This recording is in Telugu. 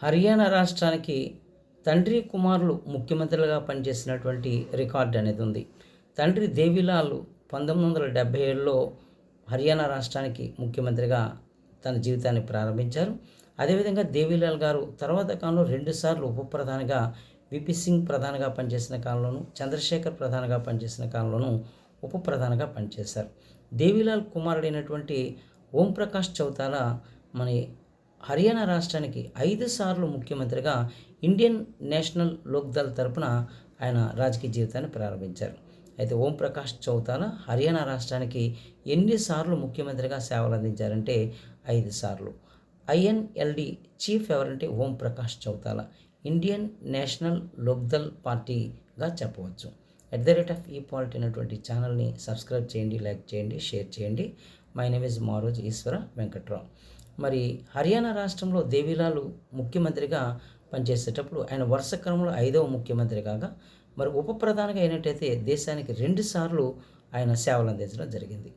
హర్యానా రాష్ట్రానికి తండ్రి కుమారులు ముఖ్యమంత్రులుగా పనిచేసినటువంటి రికార్డు అనేది ఉంది. తండ్రి దేవిలాల్ 1977లో హర్యానా రాష్ట్రానికి ముఖ్యమంత్రిగా తన జీవితాన్ని ప్రారంభించారు. అదేవిధంగా దేవిలాల్ గారు తర్వాత కాలంలో 2 సార్లు ఉప ప్రధానిగా, విపి సింగ్ ప్రధానిగా పనిచేసిన కాలంలోనూ, చంద్రశేఖర్ ప్రధానిగా పనిచేసిన కాలంలోనూ ఉప ప్రధానిగా పనిచేశారు. దేవిలాల్ కుమారుడైనటువంటి ఓంప్రకాష్ చౌతాలా మన హర్యానా రాష్ట్రానికి 5 సార్లు ముఖ్యమంత్రిగా ఇండియన్ నేషనల్ లోక్దళ్ తరపున ఆయన రాజకీయ జీవితాన్ని ప్రారంభించారు. అయితే ఓంప్రకాష్ చౌతాలా హర్యానా రాష్ట్రానికి ఎన్నిసార్లు ముఖ్యమంత్రిగా సేవలు అందించారంటే 5 సార్లు. ఐఎన్ఎల్డి చీఫ్ ఎవరంటే ఓంప్రకాష్ చౌతాలా, ఇండియన్ నేషనల్ లోక్దళ్ పార్టీగా చెప్పవచ్చు. @ePolit అనేటువంటి ఛానల్ని సబ్స్క్రైబ్ చేయండి, లైక్ చేయండి, షేర్ చేయండి. మై నేమ్ ఇస్ మారోజ్ ఈశ్వర వెంకట్రావు. మరి హర్యానా రాష్ట్రంలో దేవిలాల్ ముఖ్యమంత్రిగా పనిచేసేటప్పుడు ఆయన వరుస క్రమంలో 5వ ముఖ్యమంత్రి కాగా, మరి ఉప ప్రధానిగా అయినట్టయితే దేశానికి 2 సార్లు ఆయన సేవలు అందించడం జరిగింది.